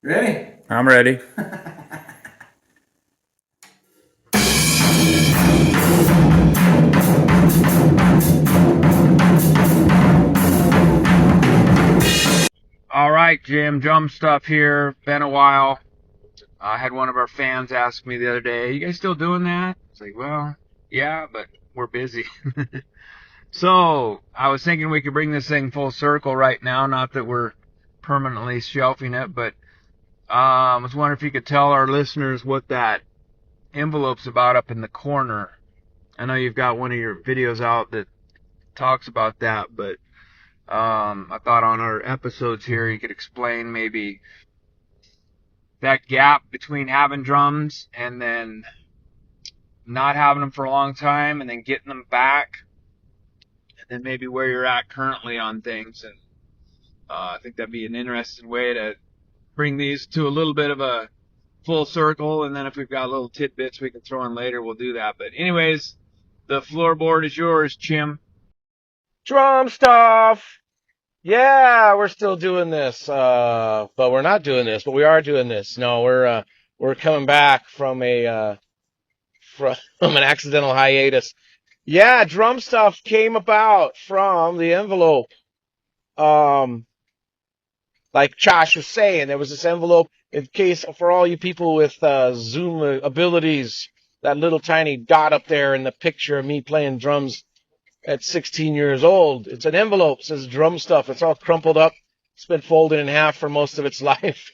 Ready? I'm ready. All right, Jim, drum stuff here. Been a while. I had one of our fans ask me the other day, "You guys still doing that?" It's like, well, yeah, but we're busy. So I was thinking we could bring this thing full circle right now. Not that we're permanently shelving it, but I was wondering if you could tell our listeners what that envelope's about up in the corner. I know you've got one of your videos out that talks about that, but I thought on our episodes here you could explain maybe that gap between having drums and then not having them for a long time and then getting them back, and then maybe where you're at currently on things. And I think that'd be an interesting way to bring these to a little bit of a full circle. And then if we've got little tidbits we can throw in later, we'll do that. But anyways, the floorboard is yours, Chim. Drum stuff. Yeah, we're still doing this. But we're not doing this, but we are doing this. No, we're coming back from from an accidental hiatus. Yeah, drum stuff came about from the envelope. Um, like Chosh was saying, there was this envelope in case for all you people with Zoom abilities, that little tiny dot up there in the picture of me playing drums at 16 years old. It's an envelope, it says drum stuff. It's all crumpled up. It's been folded in half for most of its life.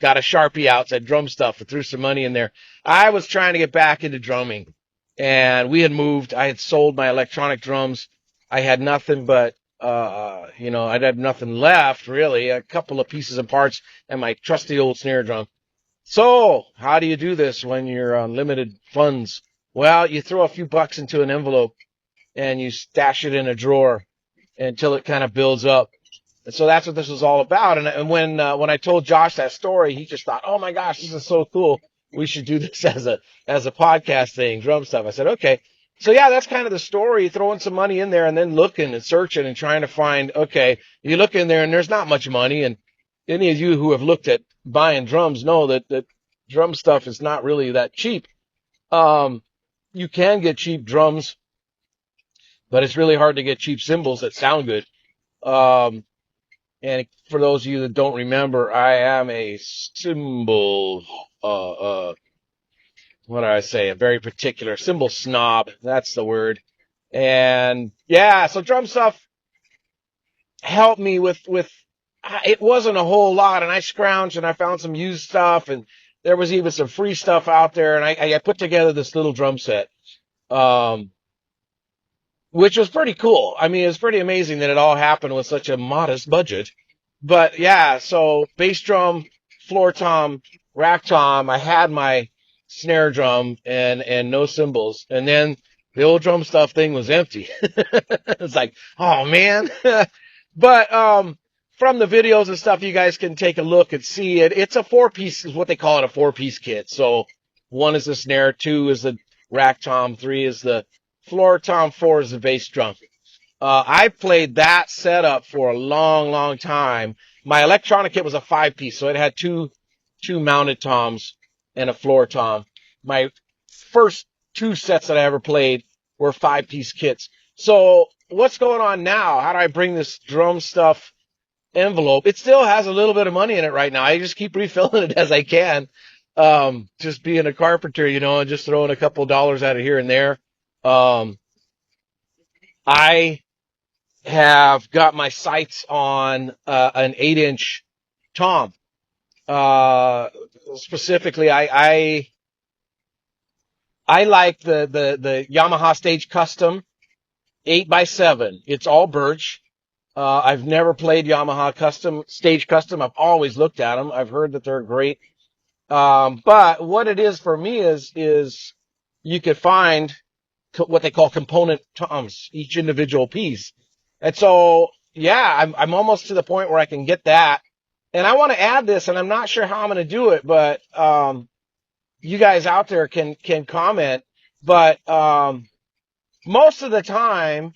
Got a Sharpie out, said drum stuff. I threw some money in there. I was trying to get back into drumming, and we had moved. I had sold my electronic drums. I had nothing but, I'd had nothing left, really. A couple of pieces and parts and my trusty old snare drum. So, how do you do this when you're on limited funds? Well, you throw a few bucks into an envelope and you stash it in a drawer until it kind of builds up. And so that's what this was all about. And when I told Josh that story, he just thought, "Oh my gosh, this is so cool. We should do this as a podcast thing, drum stuff." I said, "Okay." So yeah, that's kind of the story, throwing some money in there and then looking and searching and trying to find, okay, you look in there and there's not much money. And any of you who have looked at buying drums know that drum stuff is not really that cheap. You can get cheap drums, but it's really hard to get cheap cymbals that sound good. And for those of you that don't remember, I am a cymbal, what do I say? A very particular cymbal snob. That's the word. And yeah, so drum stuff helped me with, it wasn't a whole lot, and I scrounged and I found some used stuff, and there was even some free stuff out there, and I put together this little drum set. Which was pretty cool. I mean, it's pretty amazing that it all happened with such a modest budget. But yeah, so bass drum, floor tom, rack tom. I had my snare drum and no cymbals. And then the old drum stuff thing was empty. It's like, oh man. But from the videos and stuff, you guys can take a look and see it. It's a 4-piece, is what they call it, a 4-piece kit. So 1 is the snare, 2 is the rack tom, 3 is the floor tom, 4 is the bass drum. I played that setup for a long, long time. My electronic kit was a 5-piece, so it had two mounted toms and a floor tom. My first 2 sets that I ever played were 5-piece kits. So what's going on now? How do I bring this drum stuff envelope? It still has a little bit of money in it right now. I just keep refilling it as I can. Just being a carpenter, and just throwing a couple dollars out of here and there. I have got my sights on an 8-inch tom. Specifically, I like the Yamaha Stage Custom 8x7. It's all birch. I've never played Yamaha Stage Custom. I've always looked at them. I've heard that they're great. But what it is for me is you could find what they call component toms, each individual piece. And so, yeah, I'm almost to the point where I can get that. And I want to add this, and I'm not sure how I'm going to do it, but you guys out there can comment. But most of the time,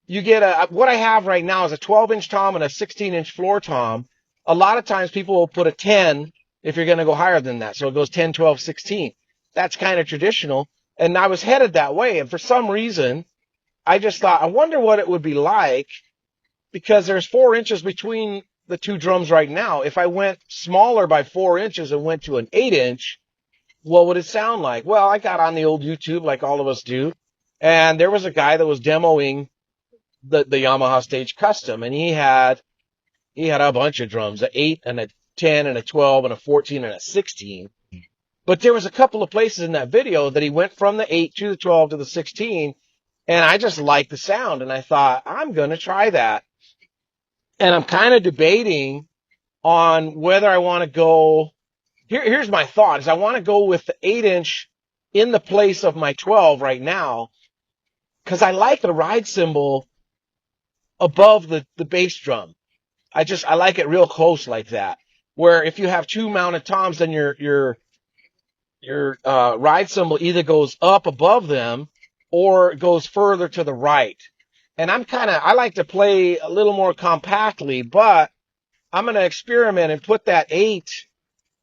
you get what I have right now is a 12-inch tom and a 16-inch floor tom. A lot of times people will put a 10 if you're going to go higher than that. So it goes 10, 12, 16. That's kind of traditional. And I was headed that way. And for some reason, I just thought, I wonder what it would be like, because there's 4 inches between the two drums right now. If I went smaller by 4 inches and went to an 8 inch, what would it sound like? Well, I got on the old YouTube like all of us do. And there was a guy that was demoing the Yamaha Stage Custom, and he had a bunch of drums, an 8 and a 10 and a 12 and a 14 and a 16. But there was a couple of places in that video that he went from the 8 to the 12 to the 16, and I just liked the sound, and I thought, I'm going to try that. And I'm kind of debating on whether I want to go. Here's my thought: is I want to go with the 8 inch in the place of my 12 right now, because I like the ride cymbal above the bass drum. I like it real close like that. Where if you have two mounted toms, then your ride cymbal either goes up above them or goes further to the right. And I like to play a little more compactly, but I'm going to experiment and put that 8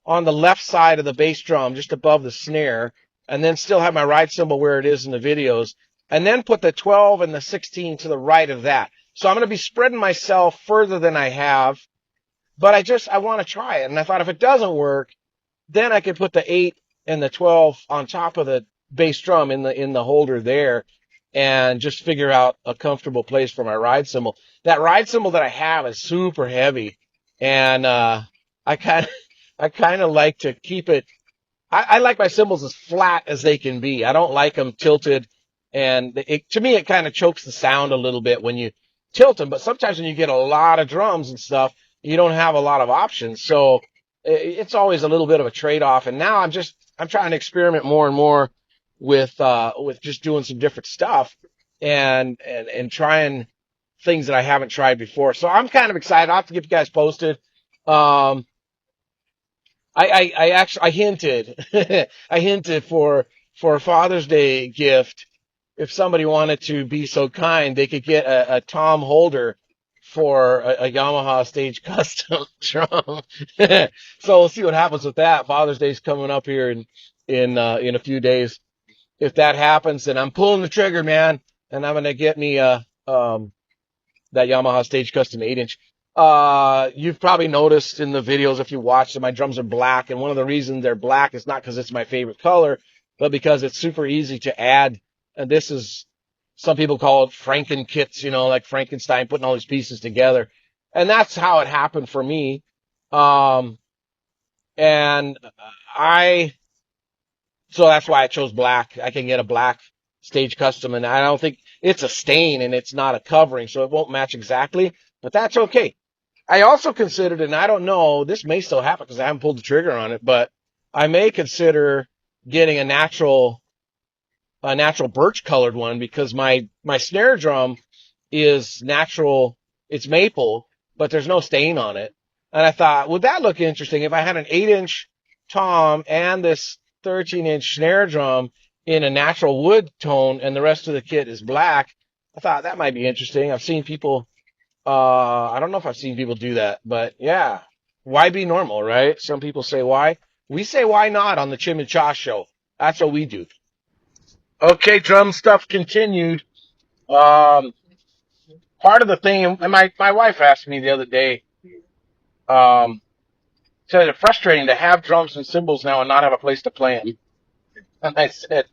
on the left side of the bass drum, just above the snare, and then still have my ride cymbal where it is in the videos, and then put the 12 and the 16 to the right of that. So I'm going to be spreading myself further than I have, but I want to try it. And I thought if it doesn't work, then I could put the 8 and the 12 on top of the bass drum in the holder there, and just figure out a comfortable place for my ride cymbal. That ride cymbal that I have is super heavy, and I kind of like to keep it. I like my cymbals as flat as they can be. I don't like them tilted, and to me it kind of chokes the sound a little bit when you tilt them. But sometimes when you get a lot of drums and stuff, you don't have a lot of options. So it's always a little bit of a trade-off. And now I'm trying to experiment more and more with just doing some different stuff and trying things that I haven't tried before. So I'm kind of excited. I'll have to keep you guys posted. I actually I hinted I hinted for a Father's Day gift, if somebody wanted to be so kind, they could get a tom holder for a Yamaha Stage Custom drum. So we'll see what happens with that. Father's Day's coming up here in a few days. If that happens, then I'm pulling the trigger, man, and I'm gonna get me that Yamaha Stage Custom 8 inch. You've probably noticed in the videos, if you watch them, my drums are black, and one of the reasons they're black is not because it's my favorite color, but because it's super easy to add. And this is, some people call it Franken kits, like Frankenstein putting all these pieces together. And that's how it happened for me. And so that's why I chose black. I can get a black Stage Custom, and I don't think it's a stain, and it's not a covering, so it won't match exactly, but that's okay. I also considered, and I don't know, this may still happen because I haven't pulled the trigger on it, but I may consider getting a natural birch colored one, because my snare drum is natural. It's maple, but there's no stain on it. And I thought, would that look interesting if I had an 8-inch tom and this 13-inch snare drum in a natural wood tone and the rest of the kit is black? I thought that might be interesting. I've seen people, I don't know if I've seen people do that, but yeah, why be normal, right? Some people say why. We say why not on the Chim and Chosh show. That's what we do. Okay, drum stuff continued. Part of the thing, and my wife asked me the other day, said it's frustrating to have drums and cymbals now and not have a place to play them. And I said,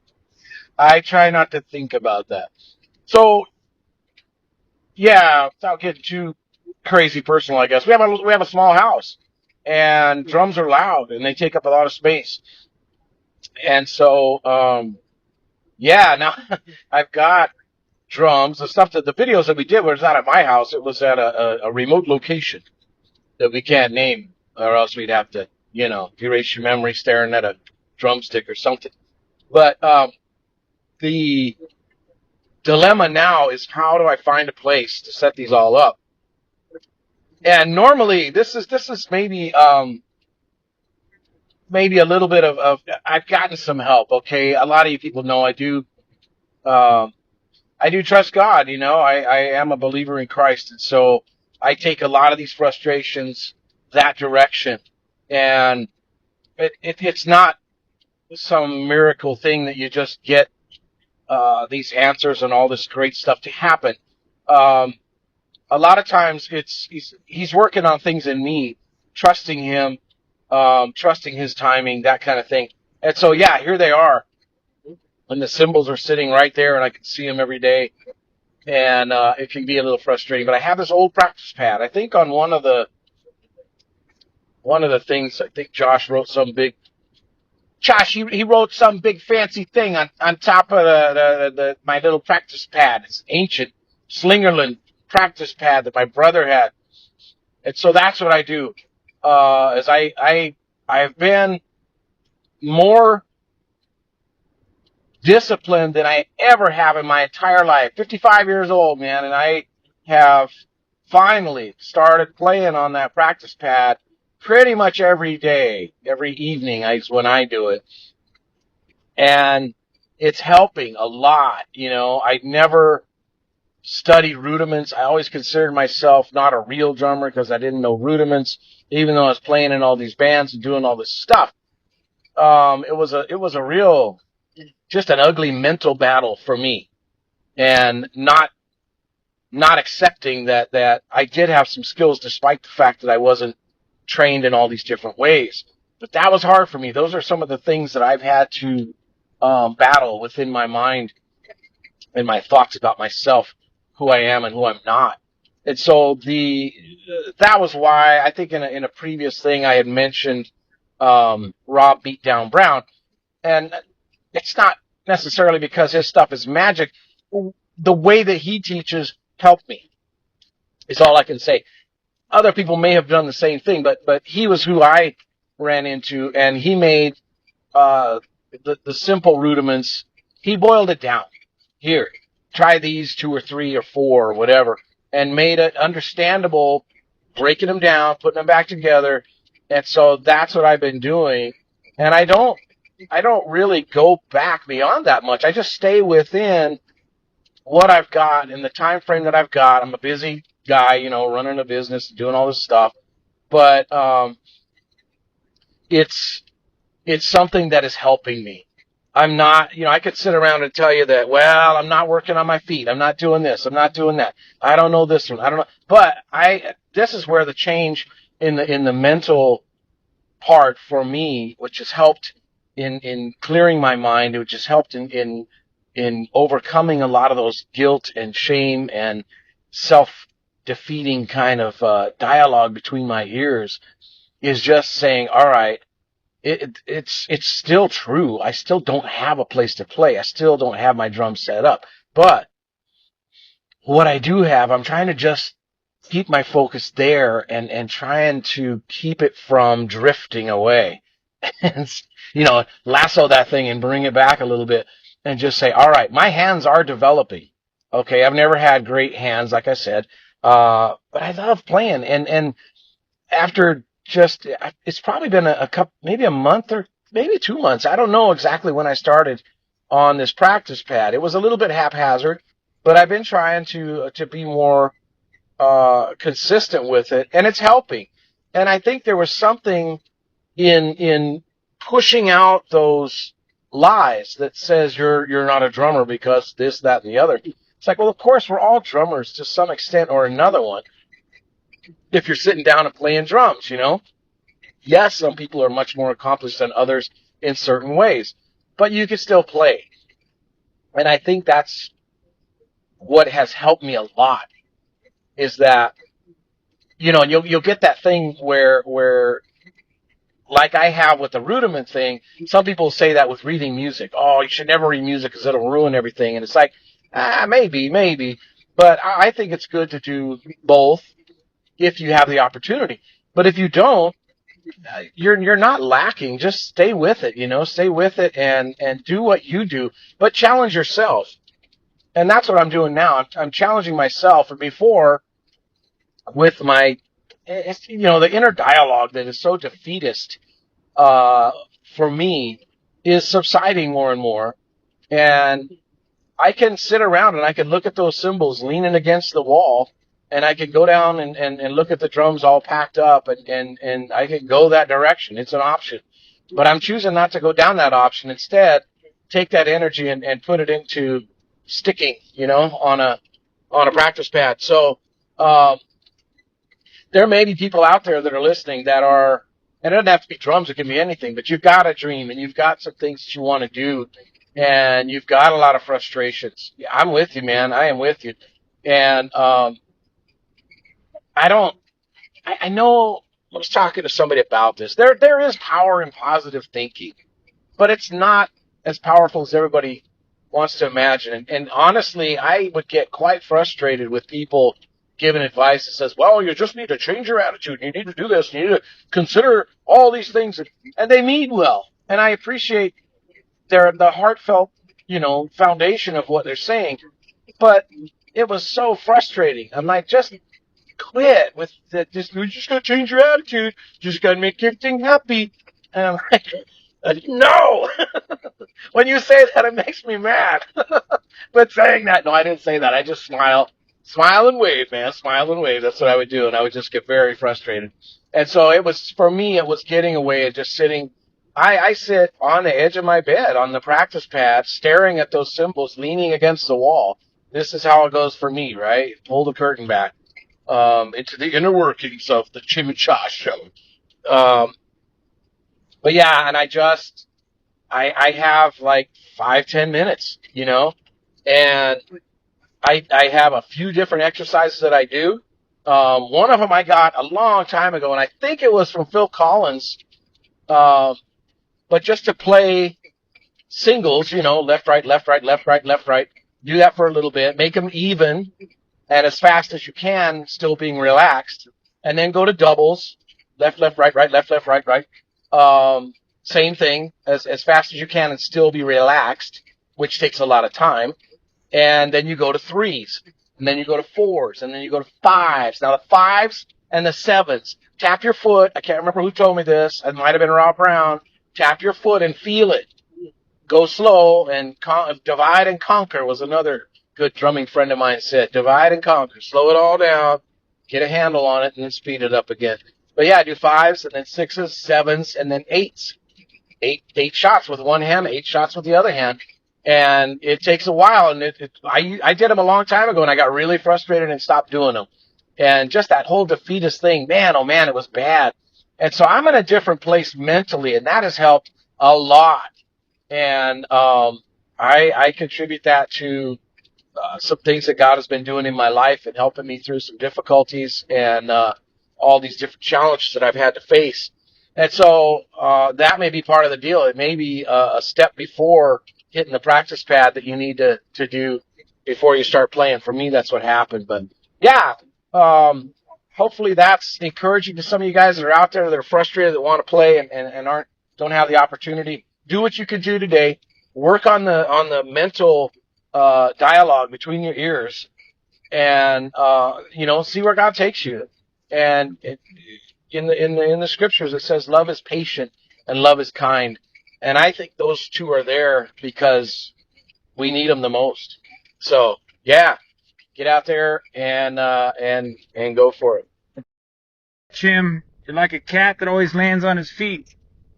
I try not to think about that. So, yeah, without getting too crazy personal, I guess we have a small house, and drums are loud and they take up a lot of space. And so, yeah, now I've got drums, the videos that we did was not at my house. It was at a remote location that we can't name, or else we'd have to, erase your memory staring at a drumstick or something. But the dilemma now is, how do I find a place to set these all up? And normally this is maybe a little bit of I've gotten some help. Okay, a lot of you people know I do. I do trust God. I am a believer in Christ, and so I take a lot of these frustrations that direction. And it's not some miracle thing that you just get these answers and all this great stuff to happen. Um, a lot of times he's working on things in me, trusting him, trusting his timing, that kind of thing. And so yeah, here they are, and the cymbals are sitting right there, and I can see them every day, and it can be a little frustrating. But I have this old practice pad. I think on one of the things, I think Josh wrote some big. Josh, he wrote some big fancy thing on top of my little practice pad. It's ancient Slingerland practice pad that my brother had. And so that's what I do. As I've been more disciplined than I ever have in my entire life. 55 years old, man, and I have finally started playing on that practice pad pretty much every day, every evening is when I do it. And it's helping a lot. I never studied rudiments. I always considered myself not a real drummer because I didn't know rudiments, even though I was playing in all these bands and doing all this stuff. It was a real, just an ugly mental battle for me, and not accepting that I did have some skills despite the fact that I wasn't trained in all these different ways. But that was hard for me. Those are some of the things that I've had to battle within my mind and my thoughts about myself, who I am and who I'm not. And so that was why I think in a previous thing I had mentioned Rob Beatdown Brown, and it's not necessarily because his stuff is magic. The way that he teaches helped me is all I can say. Other people may have done the same thing, but he was who I ran into, and he made uh, the simple rudiments. He boiled it down. Here, try these 2 or 3 or 4 or whatever, and made it understandable, breaking them down, putting them back together. And so that's what I've been doing. And I don't really go back beyond that much. I just stay within what I've got in the time frame that I've got. I'm a busy guy, running a business, doing all this stuff, but it's something that is helping me. I'm not, I could sit around and tell you that, well, I'm not working on my feet. I'm not doing this. I'm not doing that. I don't know this one. I don't know. But this is where the change in the mental part for me, which has helped in clearing my mind, which has helped in overcoming a lot of those guilt and shame and self-defeating kind of dialogue between my ears, is just saying, all right, it's still true. I still don't have a place to play. I still don't have my drums set up. But what I do have, I'm trying to just keep my focus there and trying to keep it from drifting away. And, lasso that thing and bring it back a little bit and just say, all right, my hands are developing. Okay, I've never had great hands, like I said, but I love playing. And after it's probably been a couple, maybe a month or maybe 2 months. I don't know exactly when I started on this practice pad. It was a little bit haphazard, but I've been trying to be more consistent with it, and it's helping. And I think there was something in pushing out those lies that says you're not a drummer because this, that, and the other. It's like, well, of course, we're all drummers to some extent or another one. If you're sitting down and playing drums, yes, some people are much more accomplished than others in certain ways, but you can still play. And I think that's what has helped me a lot, is that, you'll get that thing where like I have with the rudiment thing. Some people say that with reading music. Oh, you should never read music because it'll ruin everything. And it's like, maybe. But I think it's good to do both if you have the opportunity. But if you don't, you're not lacking. Just stay with it, stay with it and do what you do, but challenge yourself. And that's what I'm doing now. I'm challenging myself. And before, with my, the inner dialogue that is so defeatist, for me, is subsiding more and more. And I can sit around and I can look at those cymbals leaning against the wall, and I can go down and look at the drums all packed up, and I can go that direction. It's an option. But I'm choosing not to go down that option. Instead, take that energy and put it into sticking, on a practice pad. So um, there may be people out there that are listening that are, and it doesn't have to be drums, it can be anything, but you've got a dream and you've got some things that you want to do and you've got a lot of frustrations. I'm with you, man. I am with you. And I don't, I know I was talking to somebody about this. There is power in positive thinking, but it's not as powerful as everybody wants to imagine. And honestly, I would get quite frustrated with people giving advice that says, well, you just need to change your attitude. You need to do this. You need to consider all these things. And they mean well. And I appreciate the heartfelt, foundation of what they're saying. But it was so frustrating. I'm like, just quit with that. You just got to change your attitude. You just got to make everything happy. And I'm like, no. When you say that, it makes me mad. But saying that, no, I didn't say that. I just smile and wave, man. Smile and wave. That's what I would do, and I would just get very frustrated. And so it was, for me, it was getting away and just sitting. I sit on the edge of my bed on the practice pad, staring at those cymbals, leaning against the wall. This is how it goes for me, right? Pull the curtain back into the inner workings of the Chim and Chosh show. Um, but yeah, and I have like 5-10 minutes, and I have a few different exercises that I do. One of them I got a long time ago, and I think it was from Phil Collins. Um, but just to play singles, left, right, left, right, left, right, left, right. Do that for a little bit. Make them even and as fast as you can, still being relaxed. And then go to doubles, left, left, right, right, left, left, right, right. Same thing, as fast as you can and still be relaxed, which takes a lot of time. And then you go to threes, and then you go to fours, and then you go to fives. Now the fives and the sevens, tap your foot. I can't remember who told me this. It might have been Rob Brown. Tap your foot and feel it. Go slow, and divide and conquer was another good drumming friend of mine said. Divide and conquer. Slow it all down, get a handle on it, and then speed it up again. But yeah, do fives, and then sixes, sevens, and then eights. Eight shots with one hand, 8 shots with the other hand. And it takes a while, and I did them a long time ago, and I got really frustrated and stopped doing them. And just that whole defeatist thing, man, oh man, it was bad. And so I'm in a different place mentally, and that has helped a lot. And I contribute that to some things that God has been doing in my life and helping me through some difficulties and all these different challenges that I've had to face. And so that may be part of the deal. It may be a step before hitting the practice pad that you need to do before you start playing. For me, that's what happened. But yeah, hopefully that's encouraging to some of you guys that are out there that are frustrated, that want to play and don't have the opportunity. Do what you can do today. Work on the mental dialogue between your ears, and see where God takes you. And in the scriptures it says love is patient and love is kind, and I think those two are there because we need them the most. So yeah, get out there and go for it. Chim, you're like a cat that always lands on his feet.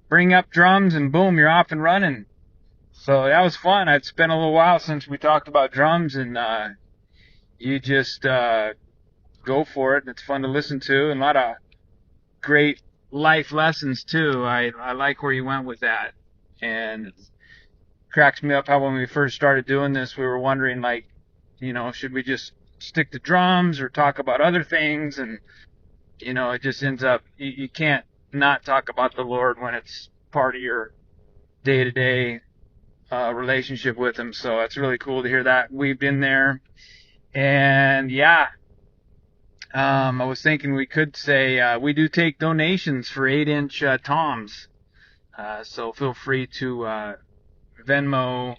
Bring up drums and boom, you're off and running. So that was fun. It's been a little while since we talked about drums, and you just go for it. It's fun to listen to, and a lot of great life lessons too. I like where you went with that, and it cracks me up how when we first started doing this, we were wondering, like, should we just stick to drums or talk about other things? And it just ends up you can't not talk about the Lord when it's part of your day-to-day relationship with him. So it's really cool to hear that we've been there. And yeah, I was thinking we could say we do take donations for 8-inch toms. So feel free to Venmo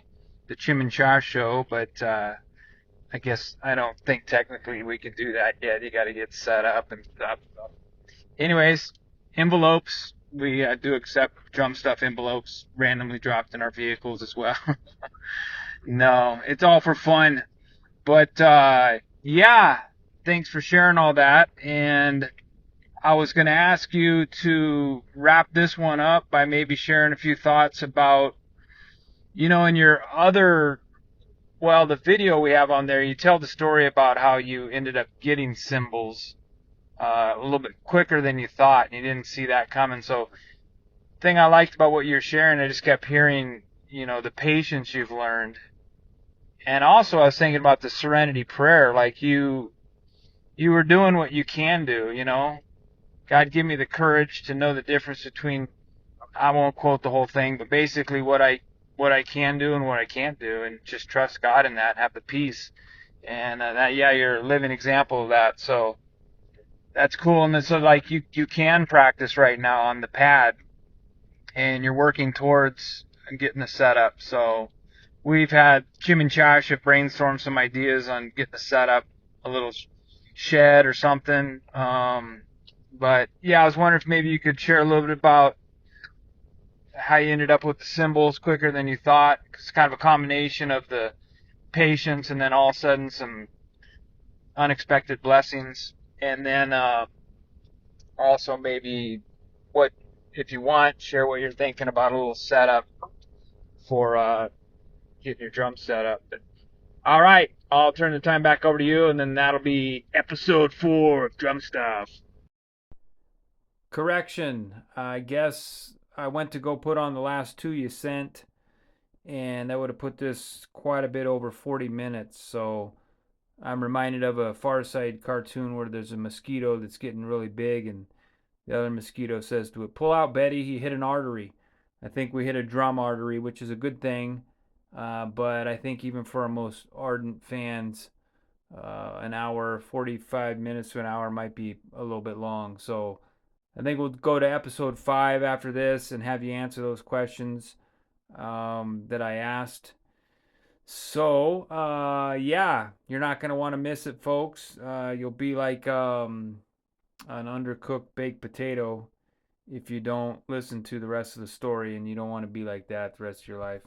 the Chim and Chosh show, but I guess I don't think technically we can do that yet. You got to get set up and stuff. So. Anyways, envelopes. We do accept drum stuff envelopes randomly dropped in our vehicles as well. No, it's all for fun. But yeah, thanks for sharing all that. And I was going to ask you to wrap this one up by maybe sharing a few thoughts about, in your other, well, the video we have on there, you tell the story about how you ended up getting cymbals a little bit quicker than you thought, and you didn't see that coming. So, thing I liked about what you're sharing, I just kept hearing, the patience you've learned. And also, I was thinking about the serenity prayer, like you were doing what you can do. God, give me the courage to know the difference between, I won't quote the whole thing, but basically what I can do and what I can't do, and just trust God in that, and have the peace. And that, yeah, you're a living example of that. So that's cool. And then, so like you can practice right now on the pad, and you're working towards getting the setup. So we've had Chim and Chosh have brainstormed some ideas on getting the setup, a little shed or something. But yeah, I was wondering if maybe you could share a little bit about how you ended up with the cymbals quicker than you thought. It's kind of a combination of the patience and then all of a sudden some unexpected blessings. And then also maybe what, if you want, share what you're thinking about a little setup for getting your drum set up. But, all right, I'll turn the time back over to you, and then that'll be episode 4 of Drum Stuff. Correction. I guess I went to go put on the last two you sent, and that would have put this quite a bit over 40 minutes. So I'm reminded of a Far Side cartoon where there's a mosquito that's getting really big, and the other mosquito says to it, "Pull out, Betty. He hit an artery." I think we hit a drum artery, which is a good thing. But I think even for our most ardent fans, an hour, 45 minutes to an hour might be a little bit long. So I think we'll go to episode 5 after this and have you answer those questions that I asked. So, yeah, you're not going to want to miss it, folks. You'll be like an undercooked baked potato if you don't listen to the rest of the story, and you don't want to be like that the rest of your life.